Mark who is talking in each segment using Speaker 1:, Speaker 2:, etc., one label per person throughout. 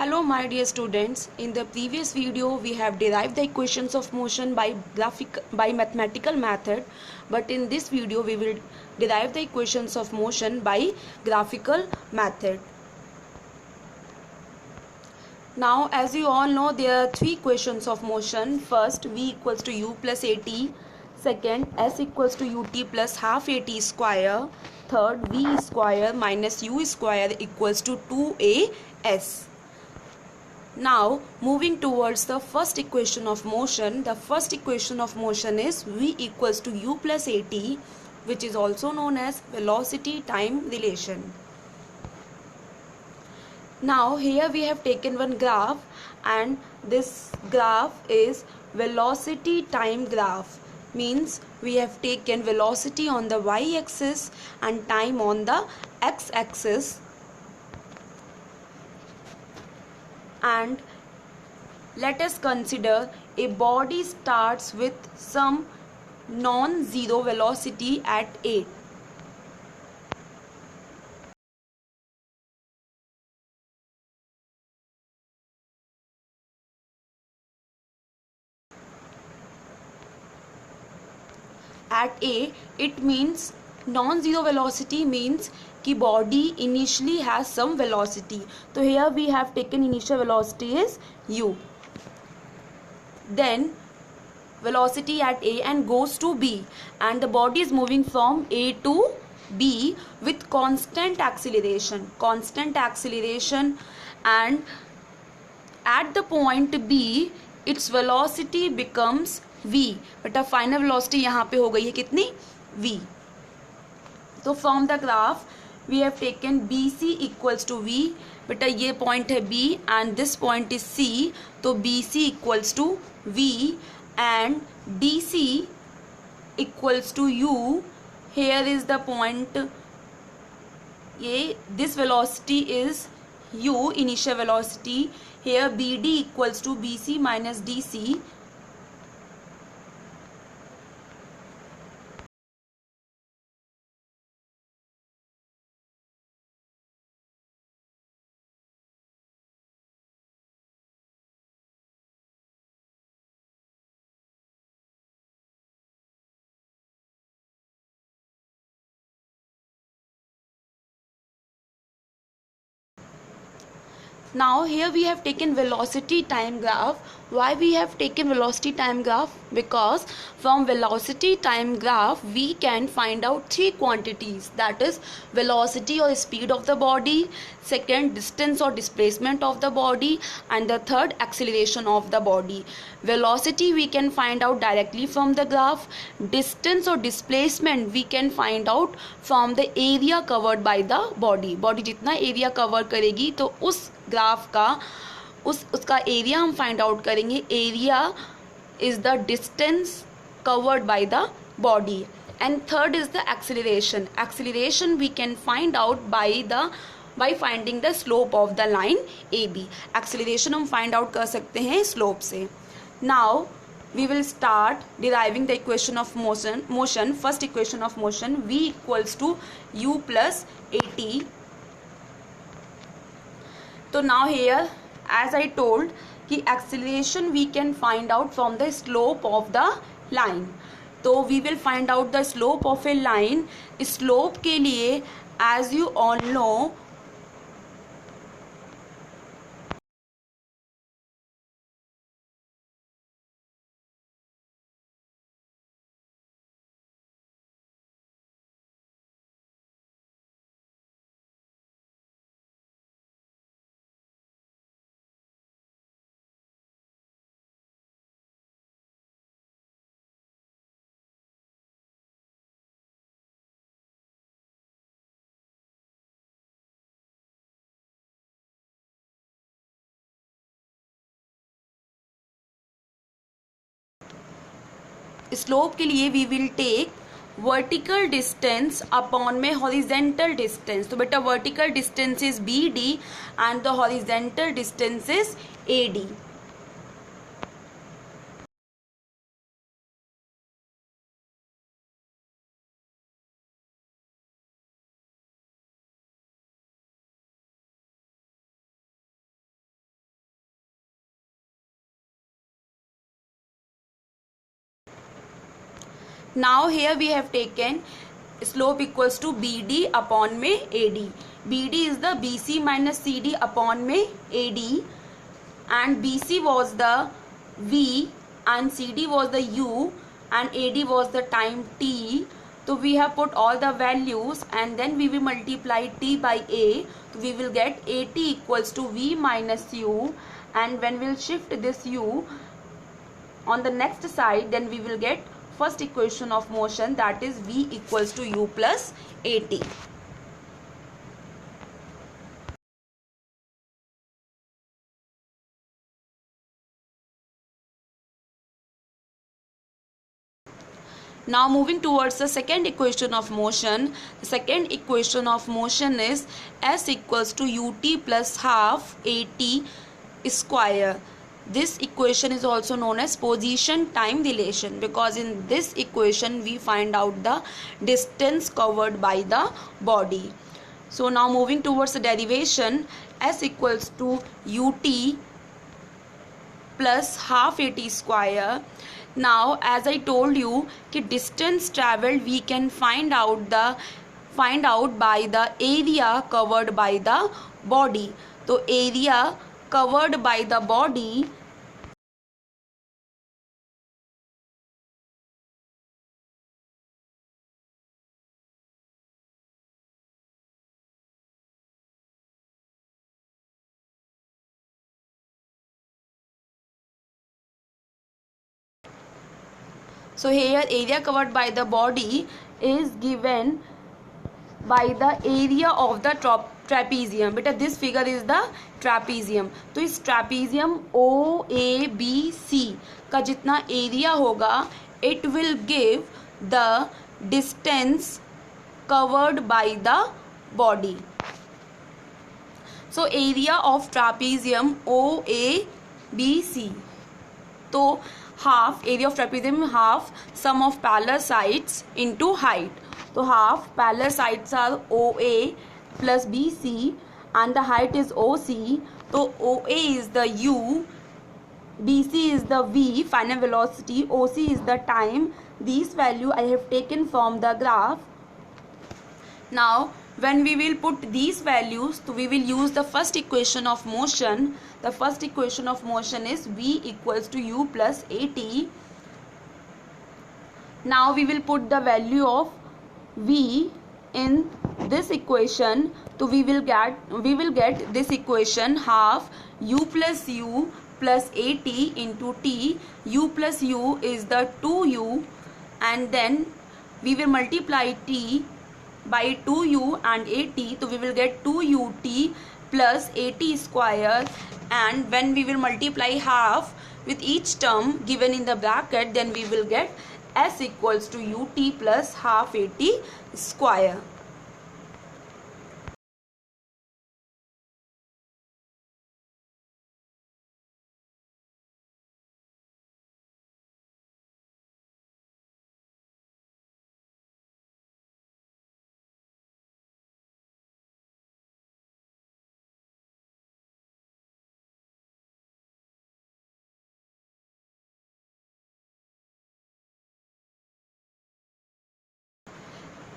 Speaker 1: Hello my dear students, in the previous video we have derived the equations of motion by mathematical method, but in this video we will derive the equations of motion by graphical method. Now as you all know, there are three equations of motion. First, v equals to u plus at. Second, s equals to ut plus half at square. Third, v square minus u square equals to 2as. Now moving towards the first equation of motion, the first equation of motion is v equals to u plus at, which is also known as velocity time relation. Now here we have taken one graph, and this graph is velocity time graph. Means we have taken velocity on the y-axis and time on the x-axis, and let us consider a body starts with some non-zero velocity at a. At a, it means non-zero velocity means कि body initially has some velocity. So here we have taken initial velocity is u. Then velocity at a and goes to b, and the body is moving from a to b with constant acceleration, and at the point b its velocity becomes v, बटा final velocity यहाँ पे हो गई है कितनी, v. तो from the graph we have taken B C equals to V, बेटा ये पॉइंट है b and this point is c, तो B C equals to v and D C equals to u. Here is the point, ये this velocity is u, initial velocity. Here B D equals to B C minus D C. Now here we have taken velocity time graph. Why we have taken velocity time graph? Because from velocity time graph we can find out three quantities, that is velocity or speed of the body, second distance or displacement of the body, and the third acceleration of the body. Velocity we can find out directly from the graph. Distance or displacement we can find out from the area covered by the body. Body जितना area cover करेगी तो उस graph का उसका area हम find out करेंगे. Area is the distance covered by the body. And third is the acceleration. Acceleration we can find out by finding the slope of the line A B. Acceleration हम find out कर सकते हैं slope से. Now we will start deriving the equation of motion. First equation of motion, v equals to u plus at. So now here as I told कि acceleration we can find out from the slope of the line. तो we will find out the slope of a line. slope के लिए as you all know slope के लिए we will take vertical distance upon में horizontal distance. तो बेटा vertical distance is B D and the horizontal distance is A D. Now here we have taken slope equals to BD upon में AD. BD is the BC minus CD upon में AD, and BC was the V and CD was the U and AD was the time T. So we have put all the values and then we will multiply T by A. So we will get AT equals to V minus U, and when we will shift this U on the next side, then we will get first equation of motion, that is V equals to U plus AT. Now moving towards the second equation of motion. The second equation of motion is S equals to ut plus half AT square. This equation is also known as position time relation, because in this equation we find out the distance covered by the body. So now moving towards the derivation, S equals to ut plus half AT square. Now as I told you कि distance traveled we can find out by the area covered by the body. तो area covered by the body So here area covered by the body is given by the area of the trapezium. बेटा this figure is the trapezium. तो इस trapezium OABC का जितना area होगा, it will give the distance covered by the body. So area of trapezium OABC. तो half area of trapezium, half sum of parallel sides into height. So half parallel sides are OA plus BC and the height is OC. So OA is the U, BC is the V, final velocity, OC is the time. These value I have taken from the graph. Now when we will put these values, so we will use the first equation of motion. The first equation of motion is V equals to U plus AT. Now we will put the value of V in this equation. So we will get this equation, half U plus AT into T. U plus U is the 2U, and then we will multiply T by 2U and AT. So we will get 2UT plus AT square, and when we will multiply half with each term given in the bracket, then we will get S equals to UT plus half AT square.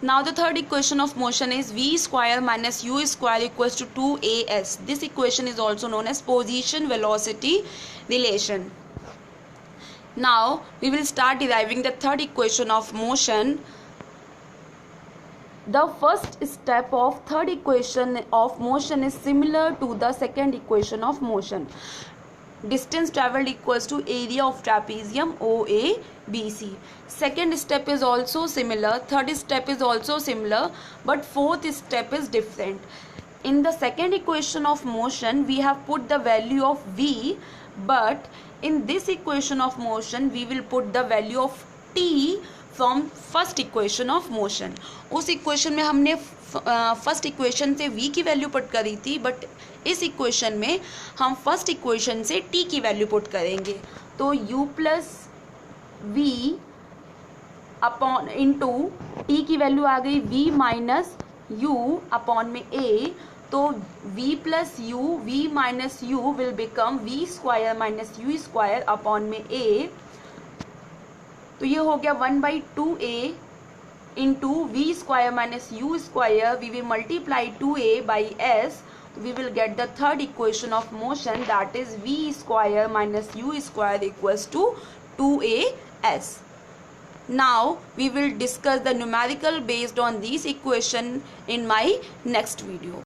Speaker 1: Now the third equation of motion is V square minus U square equals to 2AS. This equation is also known as position velocity relation. Now we will start deriving the third equation of motion. The first step of third equation of motion is similar to the second equation of motion. Distance traveled equals to area of trapezium OABC. Second step is also similar, third step is also similar, but fourth step is different. In the second equation of motion we have put the value of V, but in this equation of motion we will put the value of T from first equation of motion. उस equation में हमने first equation से v की value put करी थी, but इस equation में हम फर्स्ट इक्वेशन से t की वैल्यू पुट करेंगे. तो u plus V upon into T की वैल्यू आ गई v माइनस यू अपॉन में a. तो v plus U, v minus U will become v square minus U square upon में a. तो ये हो गया 1/2a into v square minus u square. We will multiply 2a by s. We will get the third equation of motion, that is v square minus u square equals to 2as. Now we will discuss the numerical based on this equation in my next video.